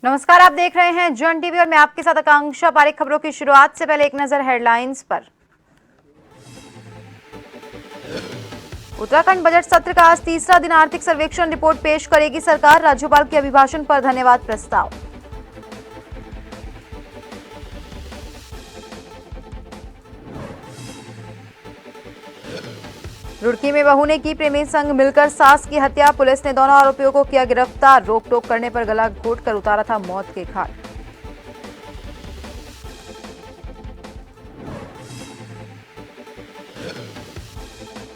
नमस्कार, आप देख रहे हैं जन टीवी और मैं आपके साथ आकांक्षा पारिक। खबरों की शुरुआत से पहले एक नजर हेडलाइंस पर। उत्तराखंड बजट सत्र का आज तीसरा दिन। आर्थिक सर्वेक्षण रिपोर्ट पेश करेगी सरकार। राज्यपाल के अभिभाषण पर धन्यवाद प्रस्ताव। रुड़की में बहू ने की प्रेमी संग मिलकर सास की हत्या। पुलिस ने दोनों आरोपियों को किया गिरफ्तार। रोक टोक करने पर गला घोंटकर उतारा था मौत के घाट।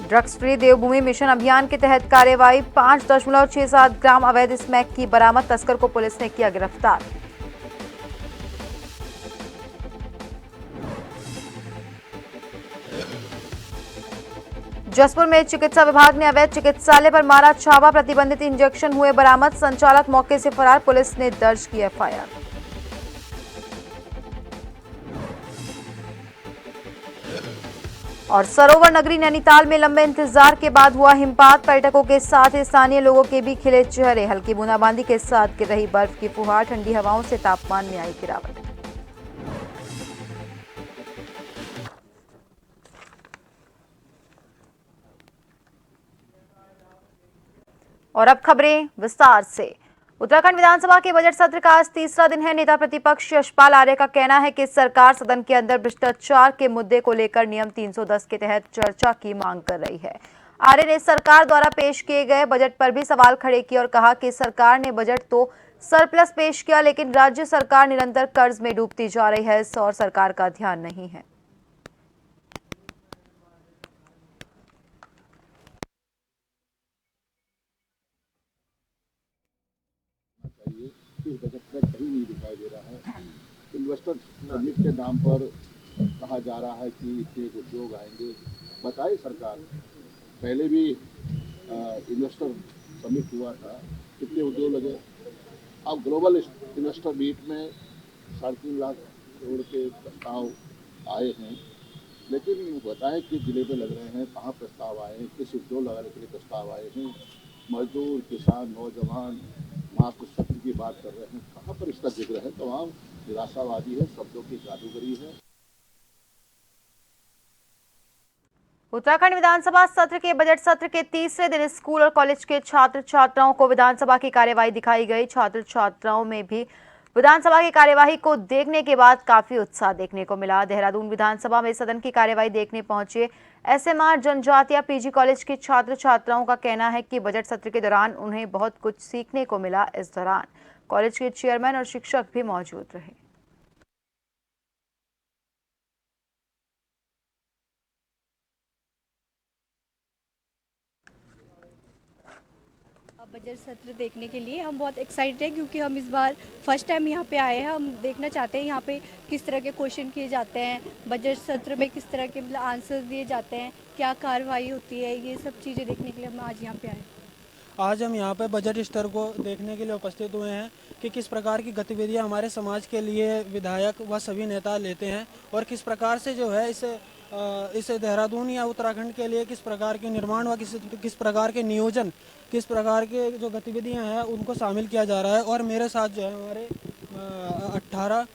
ड्रग्स फ्री देवभूमि मिशन अभियान के तहत कार्रवाई। 5.67 ग्राम अवैध स्मैक की बरामद। तस्कर को पुलिस ने किया गिरफ्तार। जसपुर में चिकित्सा विभाग ने अवैध चिकित्सालय पर मारा छापा। प्रतिबंधित इंजेक्शन हुए बरामद। संचालक मौके से फरार। पुलिस ने दर्ज की एफआईआर। और सरोवर नगरी नैनीताल में लंबे इंतजार के बाद हुआ हिमपात। पर्यटकों के साथ स्थानीय लोगों के भी खिले चेहरे। हल्की बूंदाबांदी के साथ गिर रही बर्फ की फुहार। ठंडी हवाओं से तापमान में आई गिरावट। और अब खबरें विस्तार से। उत्तराखंड विधानसभा के बजट सत्र का आज तीसरा दिन है। नेता प्रतिपक्ष यशपाल आर्य का कहना है कि सरकार सदन के अंदर भ्रष्टाचार के मुद्दे को लेकर नियम 310 के तहत चर्चा की मांग कर रही है। आर्य ने सरकार द्वारा पेश किए गए बजट पर भी सवाल खड़े किए और कहा कि सरकार ने बजट तो सरप्लस पेश किया, लेकिन राज्य सरकार निरंतर कर्ज में डूबती जा रही है। इस और सरकार का ध्यान नहीं है। इस बजट में कहीं नहीं दिखाई दे रहा है। इन्वेस्टर समिट के नाम पर कहा जा रहा है कि इतने उद्योग आएंगे। बताइए सरकार, पहले भी इन्वेस्टर समिट हुआ था, कितने उद्योग लगे। अब ग्लोबल इन्वेस्टर मीट में 3.5 लाख करोड़ के प्रस्ताव आए हैं, लेकिन बताएं कि जिले में लग रहे हैं, कहाँ प्रस्ताव आए हैं, किस उद्योग लगाने के लिए प्रस्ताव आए हैं। मजदूर, किसान, नौजवान मात्र सत्र की बात कर रहे हैं, कहाँ पर इसका जिक्र है। तमाम निराशावादी है, शब्दों की जादूगरी है। उत्तराखंड विधानसभा सत्र के बजट सत्र के तीसरे दिन स्कूल और कॉलेज के छात्र छात्राओं को विधानसभा की कार्यवाही दिखाई गई। छात्र छात्राओं में भी विधानसभा की कार्यवाही को देखने के बाद काफी उत्साह देखने को मिला। देहरादून विधानसभा में सदन की कार्यवाही देखने पहुंचे एसएमआर जनजातीय पीजी कॉलेज के छात्र छात्राओं का कहना है कि बजट सत्र के दौरान उन्हें बहुत कुछ सीखने को मिला। इस दौरान कॉलेज के चेयरमैन और शिक्षक भी मौजूद रहे। बजट सत्र देखने के लिए हम बहुत एक्साइटेड हैं, क्योंकि हम इस बार फर्स्ट टाइम यहाँ पे आए हैं। हम देखना चाहते हैं यहाँ पे किस तरह के क्वेश्चन किए जाते हैं, बजट सत्र में किस तरह के मतलब आंसर दिए जाते हैं, क्या कार्रवाई होती है, ये सब चीज़ें देखने के लिए हम आज यहाँ पे आए। आज हम यहाँ पर बजट स्तर को देखने के लिए उपस्थित हुए हैं कि किस प्रकार की गतिविधियाँ हमारे समाज के लिए विधायक व सभी नेता लेते हैं और किस प्रकार से जो है इस देहरादून या उत्तराखंड के लिए किस प्रकार के निर्माण व किस प्रकार के नियोजन, किस प्रकार के जो गतिविधियां हैं उनको शामिल किया जा रहा है। और मेरे साथ जो है हमारे 18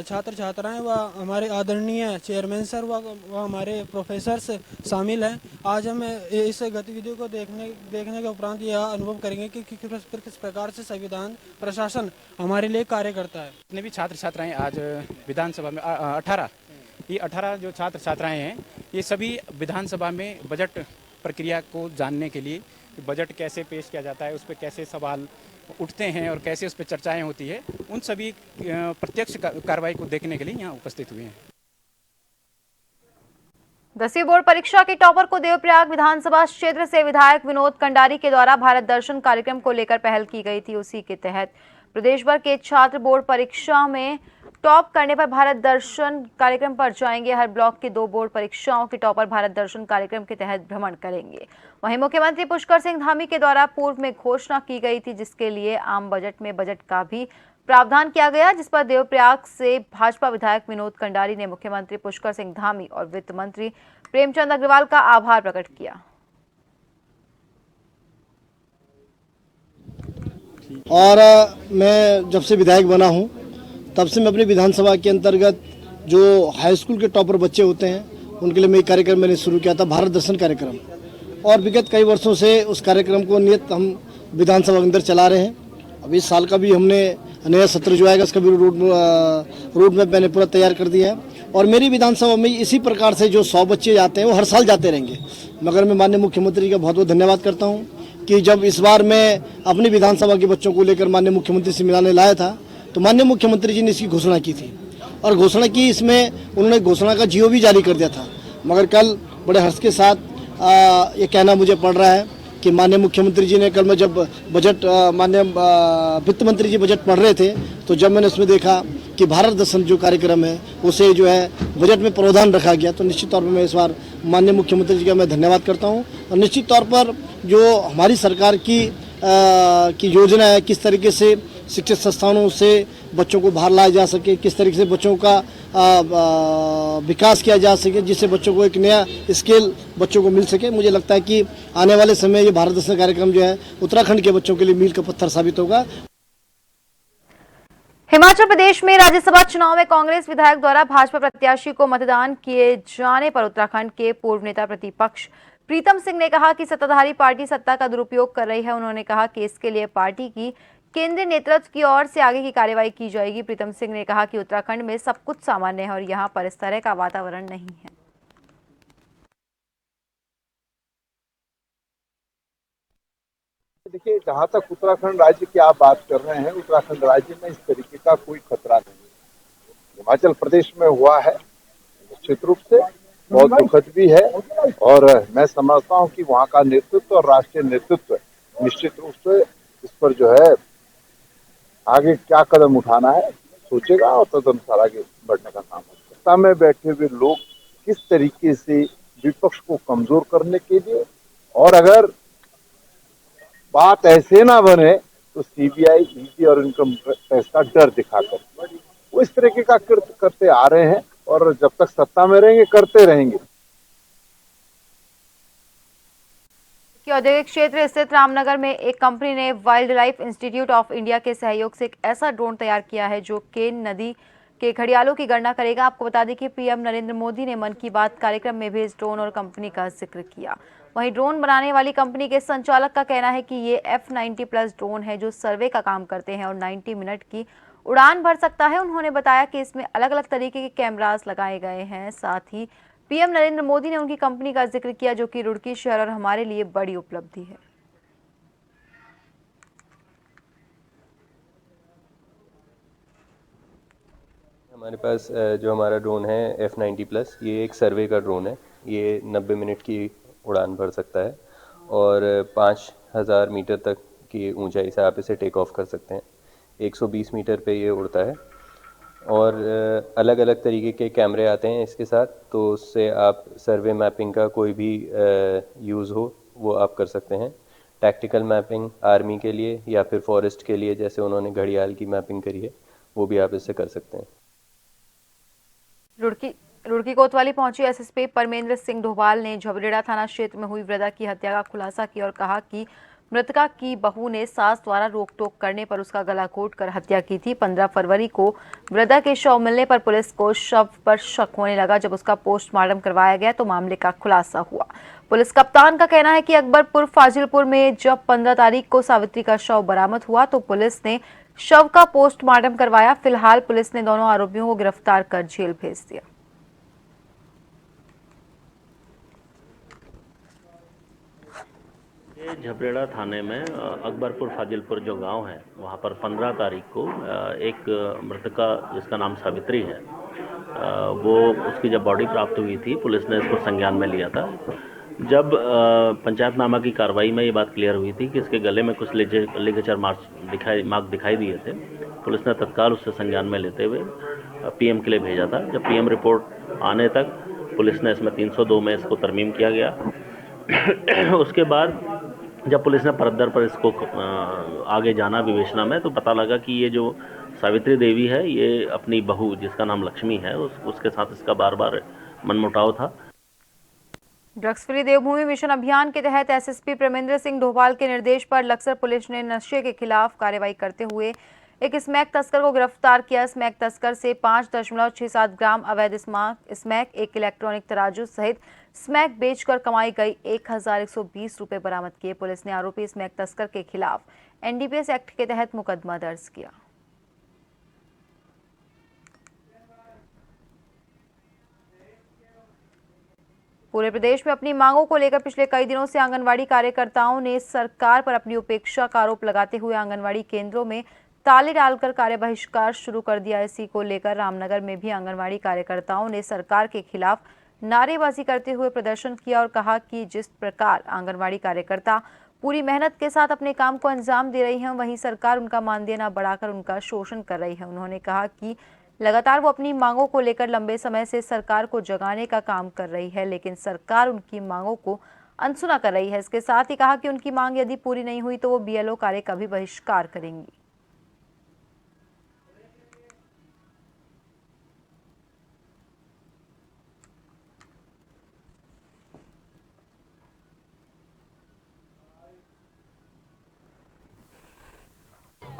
छात्र छात्राएं व हमारे आदरणीय चेयरमैन सर व हमारे प्रोफेसर्स शामिल हैं। आज हम इस गतिविधियों को देखने के उपरांत यह अनुभव करेंगे कि किस प्रकार से संविधान प्रशासन हमारे लिए कार्य करता है। जितने भी छात्र छात्राएं आज विधानसभा में 18 जो छात्र छात्राएं हैं, ये सभी विधानसभा में बजट प्रक्रिया को जानने के लिए, बजट कैसे पेश किया जाता है, उस पर कैसे सवाल उठते हैं और कैसे उस पर चर्चाएं होती है, उन सभी प्रत्यक्ष कार्रवाई को देखने के लिए यहाँ उपस्थित हुए हैं। 10वीं बोर्ड परीक्षा के टॉपर को देवप्रयाग विधानसभा क्षेत्र से विधायक विनोद कंडारी के द्वारा भारत दर्शन कार्यक्रम को लेकर पहल की गई थी। उसी के तहत प्रदेश भर के छात्र बोर्ड परीक्षा में टॉप करने पर भारत दर्शन कार्यक्रम पर जाएंगे। हर ब्लॉक के 2 बोर्ड परीक्षाओं के टॉपर भारत दर्शन कार्यक्रम के तहत भ्रमण करेंगे। वहीं मुख्यमंत्री पुष्कर सिंह धामी के द्वारा पूर्व में घोषणा की गई थी, जिसके लिए आम बजट में बजट का भी प्रावधान किया गया, जिस पर देवप्रयाग से भाजपा विधायक विनोद कंडारी ने मुख्यमंत्री पुष्कर सिंह धामी और वित्त मंत्री प्रेमचंद अग्रवाल का आभार प्रकट किया। और मैं जब से विधायक बना हूं तब से मैं अपनी विधानसभा के अंतर्गत जो हाई स्कूल के टॉपर बच्चे होते हैं उनके लिए मैं एक कार्यक्रम मैंने शुरू किया था, भारत दर्शन कार्यक्रम। और विगत कई वर्षों से उस कार्यक्रम को नियत हम विधानसभा के अंदर चला रहे हैं। अब इस साल का भी हमने नया सत्र जो आएगा उसका भी रोड मैप मैंने पूरा तैयार कर दिया है। और मेरी विधानसभा में इसी प्रकार से जो 100 बच्चे जाते हैं वो हर साल जाते रहेंगे। मगर मैं माननीय मुख्यमंत्री का बहुत बहुत धन्यवाद करता हूँ कि जब इस बार मैं अपनी विधानसभा के बच्चों को लेकर माननीय मुख्यमंत्री से मिलाने लाया था तो माननीय मुख्यमंत्री जी ने इसकी घोषणा की थी। और घोषणा की इसमें उन्होंने घोषणा का जियो भी जारी कर दिया था। मगर कल बड़े हर्ष के साथ ये कहना मुझे पड़ रहा है कि माननीय मुख्यमंत्री जी ने कल मैं जब बजट माननीय वित्त मंत्री जी बजट पढ़ रहे थे तो जब मैंने उसमें देखा कि भारत दर्शन जो कार्यक्रम है उसे जो है बजट में प्रावधान रखा गया तो निश्चित तौर पर मैं इस बार माननीय मुख्यमंत्री जी का मैं धन्यवाद करता हूं। और निश्चित तौर पर जो हमारी सरकार की योजना है, किस तरीके से शिक्षण संस्थानों से बच्चों को बाहर लाया जा सके, किस तरीके से बच्चों का विकास किया जा सके, जिससे बच्चों को एक नया स्किल बच्चों को मिल सके। मुझे लगता है कि आने वाले समय ये भारत दर्शन कार्यक्रम जो है उत्तराखंड के बच्चों के लिए मील का पत्थर साबित होगा। हिमाचल प्रदेश में राज्यसभा चुनाव में कांग्रेस विधायक द्वारा भाजपा प्रत्याशी को मतदान किए जाने पर उत्तराखंड के पूर्व नेता प्रतिपक्ष प्रीतम सिंह ने कहा कि सत्ताधारी पार्टी सत्ता का दुरुपयोग कर रही है। उन्होंने कहा कि इसके लिए पार्टी की केंद्रीय नेतृत्व की ओर से आगे की कार्रवाई की जाएगी। प्रीतम सिंह ने कहा कि उत्तराखंड में सब कुछ सामान्य है और यहां पर इस तरह का वातावरण नहीं है। देखिए, जहाँ तक उत्तराखंड राज्य की आप बात कर रहे हैं, उत्तराखंड राज्य में इस तरीके का कोई खतरा नहीं है। हिमाचल प्रदेश में हुआ है, निश्चित रूप से बहुत दुखद भी है। और मैं समझता हूँ कि वहाँ का नेतृत्व और राष्ट्रीय नेतृत्व निश्चित रूप से इस पर जो है आगे क्या कदम उठाना है सोचेगा और तदनुसार आगे बढ़ने का काम होगा। सत्ता में बैठे हुए लोग किस तरीके से विपक्ष को कमजोर करने के लिए, और अगर बात ऐसे ना बने तो सीबीआई, ईडी और इनकम टैक्स का डर दिखाकर वो इस तरीके का कृत्य करते आ रहे हैं और जब तक सत्ता में रहेंगे करते रहेंगे। औद्योगिक क्षेत्र स्थित रामनगर में एक कंपनी ने wild life institute of India के सहयोग से एक ऐसा ड्रोन तैयार किया है जो केन नदी के घड़ियालों की गणना करेगा। आपको बता दें कि पीएम नरेंद्र मोदी ने मन की बात कार्यक्रम में भी इस ड्रोन और कंपनी का जिक्र किया। वहीं ड्रोन बनाने वाली कंपनी के संचालक का कहना है कि ये F90+ ड्रोन है जो सर्वे का काम करते हैं और 90 मिनट की उड़ान भर सकता है। उन्होंने बताया कि इसमें अलग अलग तरीके के कैमरास लगाए गए हैं। साथ ही पीएम नरेंद्र मोदी ने उनकी कंपनी का जिक्र किया जो कि रुड़की शहर और हमारे लिए बड़ी उपलब्धि है। हमारे पास जो हमारा ड्रोन है F90+, ये एक सर्वे का ड्रोन है। ये 90 मिनट की उड़ान भर सकता है और 5000 मीटर तक की ऊंचाई से आप इसे टेक ऑफ कर सकते हैं। 120 मीटर पे ये उड़ता है और अलग अलग तरीके के कैमरे आते हैं इसके साथ, तो उससे आप सर्वे मैपिंग का कोई भी यूज़ हो वो आप कर सकते हैं। टैक्टिकल मैपिंग आर्मी के लिए या फिर फॉरेस्ट के लिए, जैसे उन्होंने घड़ियाल की मैपिंग करी है, वो भी आप इससे कर सकते हैं। रुड़की कोतवाली पहुंची एसएसपी परमेंद्र सिंह डोभाल ने झबरेड़ा थाना क्षेत्र में हुई वृद्धा की हत्या का खुलासा किया और कहा कि मृतका की बहू ने सास द्वारा रोक टोक करने पर उसका गला घोंटकर हत्या की थी। 15 फरवरी को वृद्धा के शव मिलने पर पुलिस को शव पर शक होने लगा। जब उसका पोस्टमार्टम करवाया गया तो मामले का खुलासा हुआ। पुलिस कप्तान का कहना है कि अकबरपुर फाजिलपुर में जब 15 तारीख को सावित्री का शव बरामद हुआ तो पुलिस ने शव का पोस्टमार्टम करवाया। फिलहाल पुलिस ने दोनों आरोपियों को गिरफ्तार कर जेल भेज दिया। झबरेड़ा थाने में अकबरपुर फाजिलपुर जो गांव है वहां पर 15 तारीख को एक मृतका जिसका नाम सावित्री है, वो उसकी जब बॉडी प्राप्त हुई थी पुलिस ने इसको संज्ञान में लिया था। जब पंचायतनामा की कार्रवाई में ये बात क्लियर हुई थी कि इसके गले में कुछ लिगेचर मार्क दिखाई दिए थे, पुलिस ने तत्काल उससे संज्ञान में लेते हुए पीएम के लिए भेजा था। जब पीएम रिपोर्ट आने तक पुलिस ने इसमें 302 में इसको तरमीम किया गया। उसके बाद जब पुलिस ने परत पर इसको आगे जाना विवेचना में, तो पता लगा कि ये जो सावित्री देवी है ये अपनी बहू जिसका नाम लक्ष्मी है उसके साथ इसका बार बार मनमुटाव था। ड्रग्स फ्री देवभूमि मिशन अभियान के तहत एसएसपी प्रेमेंद्र सिंह ढोभाल के निर्देश पर लक्सर पुलिस ने नशे के खिलाफ कार्रवाई करते हुए एक स्मैक तस्कर को गिरफ्तार किया। स्मैक तस्कर से 5.67 ग्राम अवैध स्मैक, एक इलेक्ट्रॉनिक तराजू सहित स्मैक बेचकर कमाई गई 1120 रुपए बरामद किए। पुलिस ने आरोपी स्मैक तस्कर के खिलाफ एनडीपीएस एक्ट के तहत मुकदमा दर्ज किया। पूरे प्रदेश में अपनी मांगों को लेकर पिछले कई दिनों से आंगनवाड़ी कार्यकर्ताओं ने सरकार पर अपनी उपेक्षा का आरोप लगाते हुए आंगनवाड़ी केंद्रों में ताले डालकर कार्य बहिष्कार शुरू कर दिया। इसी को लेकर रामनगर में भी आंगनवाड़ी कार्यकर्ताओं ने सरकार के खिलाफ नारेबाजी करते हुए प्रदर्शन किया और कहा कि जिस प्रकार आंगनवाड़ी कार्यकर्ता पूरी मेहनत के साथ अपने काम को अंजाम दे रही है, वहीं सरकार उनका मानदेय न बढ़ाकर उनका शोषण कर रही है। उन्होंने कहा कि लगातार वो अपनी मांगों को लेकर लंबे समय से सरकार को जगाने का काम कर रही है, लेकिन सरकार उनकी मांगों को अनसुना कर रही है। इसके साथ ही कहा कि उनकी मांग यदि पूरी नहीं हुई तो वो बीएलओ कार्य का भी बहिष्कार करेंगी।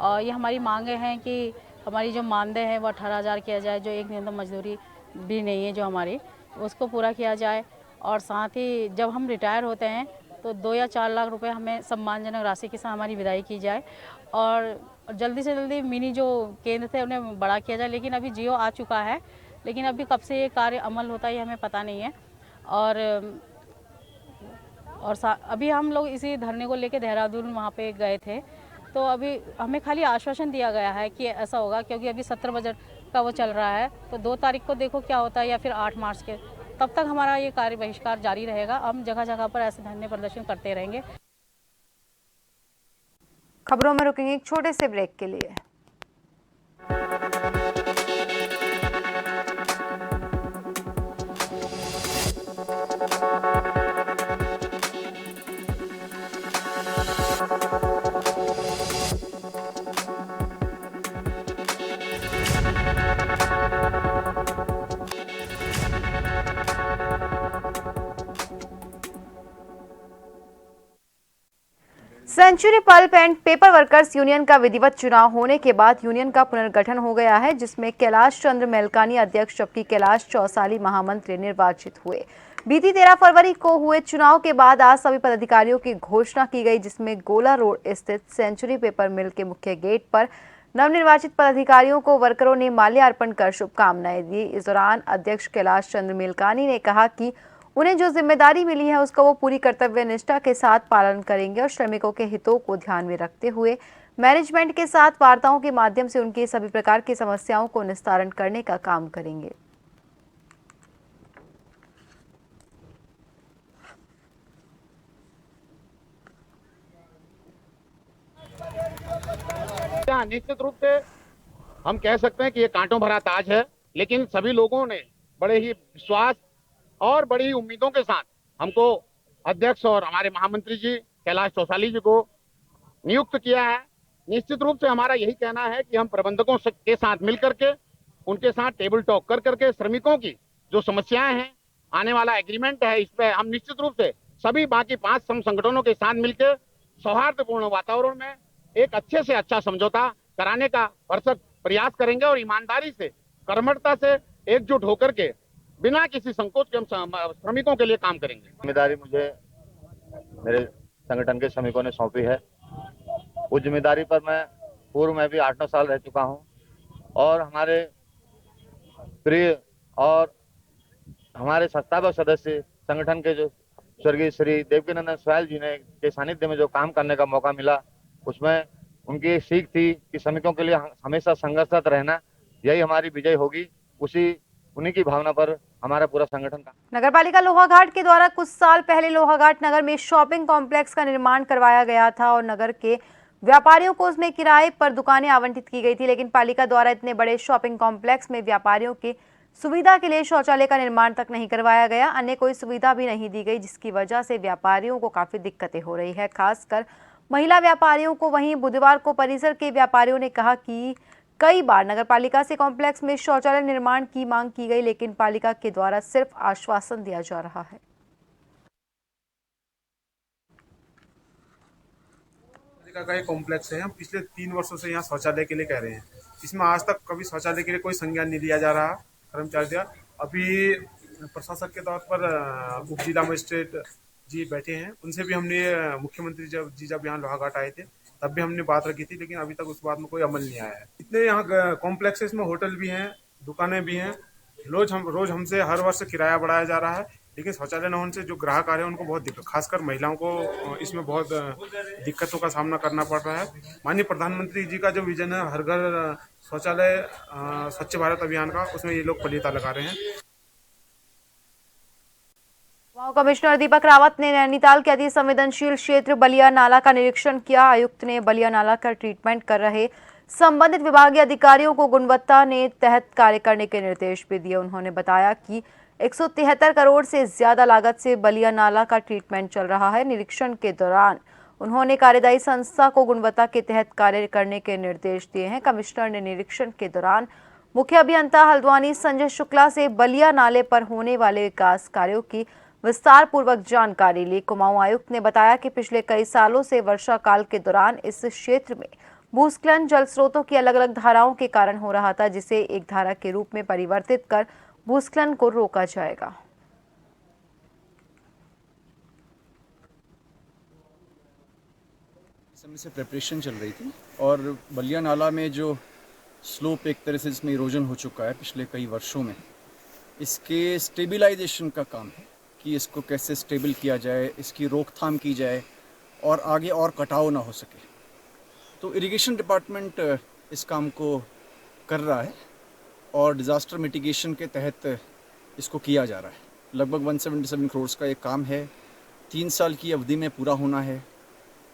और ये हमारी मांगे हैं कि हमारी जो मानदेय है वो 18,000 किया जाए, जो एक न्यूनतम मजदूरी भी नहीं है जो हमारी, उसको पूरा किया जाए। और साथ ही जब हम रिटायर होते हैं तो 2 या 4 लाख रुपए हमें सम्मानजनक राशि के साथ हमारी विदाई की जाए और जल्दी से जल्दी मिनी जो केंद्र थे उन्हें बड़ा किया जाए। लेकिन अभी जियो आ चुका है, लेकिन अभी कब से ये कार्य अमल होता है ये हमें पता नहीं है। और अभी हम लोग इसी धरने को लेके देहरादून वहाँ पे गए थे, तो अभी हमें खाली आश्वासन दिया गया है कि ऐसा होगा, क्योंकि अभी 17 बजट का वो चल रहा है। तो 2 तारीख को देखो क्या होता है, या फिर 8 मार्च के, तब तक हमारा ये कार्य बहिष्कार जारी रहेगा। हम जगह जगह पर ऐसे धरने प्रदर्शन करते रहेंगे। खबरों में रुकेंगे एक छोटे से ब्रेक के लिए। Century pulp and paper workers union का विधिवत चुनाव होने के बाद यूनियन का पुनर्गठन हो गया है, जिसमें कैलाश चंद्र मेलकानी अध्यक्ष जबकि कैलाश चौसाली महामंत्री निर्वाचित हुए। बीती 13 फरवरी को हुए चुनाव के बाद आज सभी पदाधिकारियों की घोषणा की गई, जिसमें गोला रोड स्थित सेंचुरी पेपर मिल के मुख्य गेट पर नवनिर्वाचित पदाधिकारियों को वर्करों ने माल्यार्पण कर शुभकामनाएं दी। इस दौरान अध्यक्ष कैलाश चंद्र मेलकानी ने कहा कि उन्हें जो जिम्मेदारी मिली है उसका वो पूरी कर्तव्य निष्ठा के साथ पालन करेंगे और श्रमिकों के हितों को ध्यान में रखते हुए मैनेजमेंट के साथ वार्ताओं के माध्यम से उनकी सभी प्रकार की समस्याओं को निस्तारण करने का काम करेंगे। निश्चित रूप से हम कह सकते हैं कि ये कांटों भरा ताज है, लेकिन सभी लोगों ने बड़े ही विश्वास और बड़ी ही उम्मीदों के साथ हमको अध्यक्ष और हमारे महामंत्री जी कैलाश चौसाली जी को नियुक्त किया है। निश्चित रूप से हमारा यही कहना है कि हम प्रबंधकों के साथ मिलकर के उनके साथ टेबल टॉक कर करके श्रमिकों की जो समस्याएं हैं, आने वाला एग्रीमेंट है, इस पे हम निश्चित रूप से सभी बाकी 5 संगठनों के साथ मिलकर सौहार्दपूर्ण वातावरण में एक अच्छे से अच्छा समझौता कराने का भरसक प्रयास करेंगे और ईमानदारी से, कर्मठता से एकजुट होकर के बिना किसी संकोच के हम श्रमिकों के लिए काम करेंगे। जिम्मेदारी मुझे मेरे संगठन के श्रमिकों ने सौंपी है। उस जिम्मेदारी पर मैं पूर्व में भी 8-9 साल रह चुका हूं और हमारे प्रिय और हमारे संस्थापक सदस्य संगठन के जो स्वर्गीय श्री देवकीनंदन सोयाल जी ने के सानिध्य में जो काम करने का मौका मिला, उसमें उनकी एक सीख थी कि श्रमिकों के लिए हमेशा संघर्षरत रहना, यही हमारी विजय होगी। उन्हीं की भावना पर हमारा पूरा संगठन का। नगरपालिका लोहाघाट के द्वारा कुछ साल पहले लोहाघाट नगर में शॉपिंग कॉम्प्लेक्स का निर्माण करवाया गया था और नगर के व्यापारियों को उसमें किराए पर दुकानें आवंटित की गई थी, लेकिन पालिका द्वारा इतने बड़े शॉपिंग कॉम्प्लेक्स में व्यापारियों की सुविधा के लिए शौचालय का निर्माण तक नहीं करवाया गया, अन्य कोई सुविधा भी नहीं दी गई, जिसकी वजह से व्यापारियों को काफी दिक्कतें हो रही है, खासकर महिला व्यापारियों को। वहीं बुधवार को परिसर के व्यापारियों ने कहा कि कई बार नगरपालिका से कॉम्प्लेक्स में शौचालय निर्माण की मांग की गई, लेकिन पालिका के द्वारा सिर्फ आश्वासन दिया जा रहा है। नगरपालिका का एक कॉम्प्लेक्स है, हम पिछले 3 वर्षों से यहाँ शौचालय के लिए कह रहे हैं। इसमें आज तक कभी शौचालय के लिए कोई संज्ञान नहीं लिया जा रहा कर्मचारी द्वारा। अभी प्रशासक के तौर पर उप जिला मजिस्ट्रेट जी बैठे हैं, उनसे भी हमने मुख्यमंत्री जब यहाँ लोहाघाट आए थे तब भी हमने बात रखी थी, लेकिन अभी तक उस बात में कोई अमल नहीं आया है। इतने यहाँ कॉम्प्लेक्सेस में होटल भी हैं, दुकानें भी हैं, रोज हमसे हर वर्ष किराया बढ़ाया जा रहा है, लेकिन शौचालय न होने से जो ग्राहक आ रहे हैं उनको बहुत दिक्कत, खासकर महिलाओं को इसमें बहुत दिक्कतों का सामना करना पड़ रहा है। माननीय प्रधानमंत्री जी का जो विजन है हर घर शौचालय स्वच्छ भारत अभियान का, उसमें ये लोग पलीता लगा रहे हैं। कुमाऊं कमिश्नर दीपक रावत ने नैनीताल के अति संवेदनशील क्षेत्र बलिया नाला का निरीक्षण किया। आयुक्त ने बलिया नाला का ट्रीटमेंट कर रहे संबंधित विभागीय अधिकारियों को गुणवत्ता ने तहत कार्य करने के निर्देश भी दिए। उन्होंने बताया कि 173 करोड़ से ज्यादा लागत से बलिया नाला का ट्रीटमेंट चल रहा है। निरीक्षण के दौरान उन्होंने कार्यदायी संस्था को गुणवत्ता के तहत कार्य करने के निर्देश दिए हैं। कमिश्नर ने निरीक्षण के दौरान मुख्य अभियंता हल्द्वानी संजय शुक्ला से बलिया नाले पर होने वाले विकास कार्यों की विस्तार पूर्वक जानकारी ली। कुमाऊं आयुक्त ने बताया कि पिछले कई सालों से वर्षा काल के दौरान इस क्षेत्र में भूस्खलन जल स्रोतों की अलग अलग धाराओं के कारण हो रहा था, जिसे एक धारा के रूप में परिवर्तित कर भूस्खलन को रोका जाएगा। समय से प्रिपरेशन चल रही थी और बलिया नाला में जो स्लोप एक तरह से इसमें इरोजन हो चुका है पिछले कई वर्षों में, इसके स्टेबिलाइजेशन का काम है कि इसको कैसे स्टेबल किया जाए, इसकी रोकथाम की जाए और आगे और कटाव ना हो सके। तो इरिगेशन डिपार्टमेंट इस काम को कर रहा है और डिज़ास्टर मिटिगेशन के तहत इसको किया जा रहा है। लगभग 177 करोड़ का ये काम है, 3 साल की अवधि में पूरा होना है,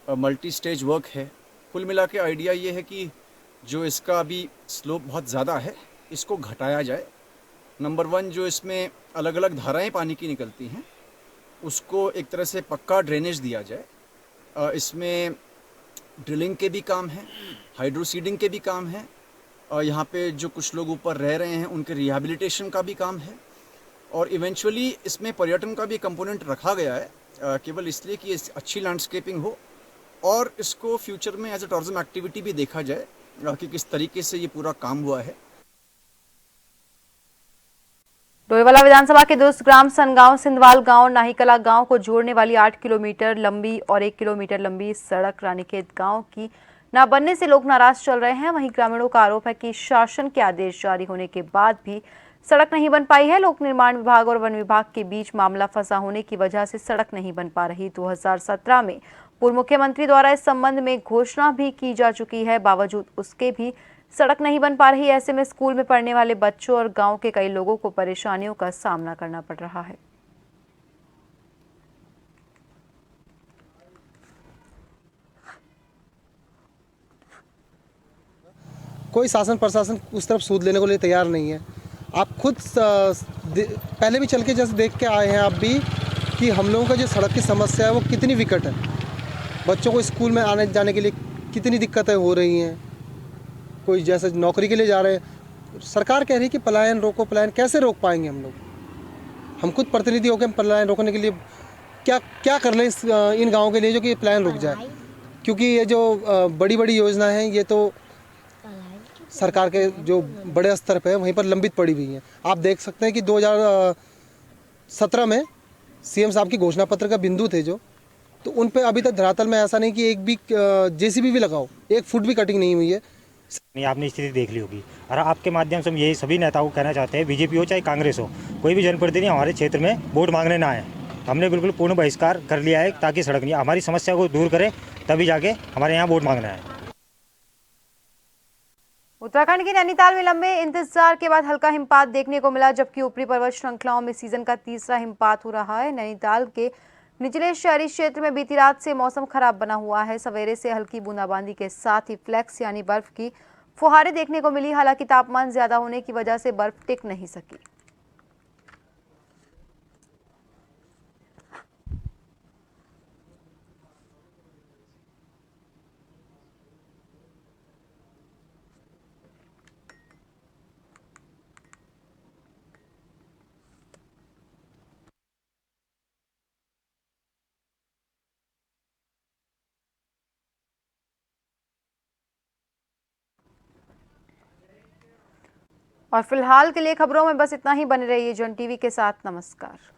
मल्टी स्टेज वर्क है। कुल मिला के आइडिया ये है कि जो इसका अभी स्लोप बहुत ज़्यादा है इसको घटाया जाए। नंबर 1 जो इसमें अलग अलग धाराएं पानी की निकलती हैं उसको एक तरह से पक्का ड्रेनेज दिया जाए। इसमें ड्रिलिंग के भी काम हैं, हाइड्रोसीडिंग के भी काम हैं, यहाँ पे जो कुछ लोग ऊपर रह रहे हैं उनके रिहैबिलिटेशन का भी काम है और इवेंचुअली इसमें पर्यटन का भी कंपोनेंट रखा गया है, केवल इसलिए कि अच्छी लैंडस्केपिंग हो और इसको फ्यूचर में एज ए टूरिज्म एक्टिविटी भी देखा जाए कि किस तरीके से ये पूरा काम हुआ है। डोईवाला विधानसभा के दुर्ग ग्राम सनगांव सिंधवाल गांव और नाहीकला गांव को जोड़ने वाली 8 किलोमीटर लंबी और 1 किलोमीटर लंबी सड़क रानीखेत गांव की न बनने से लोग नाराज चल रहे हैं। वहीं ग्रामीणों का आरोप है कि शासन के आदेश जारी होने के बाद भी सड़क नहीं बन पाई है। लोक निर्माण विभाग और वन विभाग के बीच मामला फंसा होने की वजह से सड़क नहीं बन पा रही। 2017 में पूर्व मुख्यमंत्री द्वारा इस संबंध में घोषणा भी की जा चुकी है, बावजूद उसके भी सड़क नहीं बन पा रही। ऐसे में स्कूल में पढ़ने वाले बच्चों और गांव के कई लोगों को परेशानियों का सामना करना पड़ रहा है। कोई शासन प्रशासन उस तरफ सूद लेने को लिए तैयार नहीं है। आप खुद पहले भी चल के जैसे देख के आए हैं आप भी कि हम लोगों का जो सड़क की समस्या है वो कितनी विकट है। बच्चों को स्कूल में आने जाने के लिए कितनी दिक्कतें हो रही हैं। कोई जैसे नौकरी के लिए जा रहे हैं, सरकार कह रही है कि पलायन रोको, पलायन कैसे रोक पाएंगे हम लोग? हम खुद प्रतिनिधि होकर हम पलायन रोकने के लिए क्या क्या कर लें इन गाँवों के लिए जो कि पलायन रुक जाए, क्योंकि ये जो बड़ी बड़ी योजना है ये तो सरकार के जो बड़े स्तर पे है वहीं पर लंबित पड़ी हुई हैं। आप देख सकते हैं कि 2017 में सीएम साहब की घोषणा पत्र का बिंदु थे जो, तो उन पे अभी तक धरातल में ऐसा नहीं कि एक भी जेसीबी भी लगाओ, 1 फुट भी कटिंग नहीं हुई है। आपने स्थिति देख ली होगी और आपके माध्यम से हम यही सभी नेताओं को कहना चाहते हैं, बीजेपी हो चाहे कांग्रेस हो, कोई भी जनप्रतिनिधि हमारे क्षेत्र में वोट मांगने ना आए। हमने बिल्कुल पूर्ण बहिष्कार कर लिया है ताकि सड़क नहीं, हमारी समस्या को दूर करें तभी जाके हमारे यहाँ वोट मांगना है। उत्तराखंड के नैनीताल में लंबे इंतजार के बाद हल्का हिमपात देखने को मिला, जबकि ऊपरी पर्वत श्रृंखलाओं में सीजन का तीसरा हिमपात हो रहा है। नैनीताल के निचले शहरी क्षेत्र में बीती रात से मौसम खराब बना हुआ है। सवेरे से हल्की बूंदाबांदी के साथ ही फ्लैक्स यानी बर्फ की फुहारें देखने को मिली। हालांकि तापमान ज्यादा होने की वजह से बर्फ टिक नहीं सकी। और फिलहाल के लिए खबरों में बस इतना ही। बने रहिए जन टीवी के साथ। नमस्कार।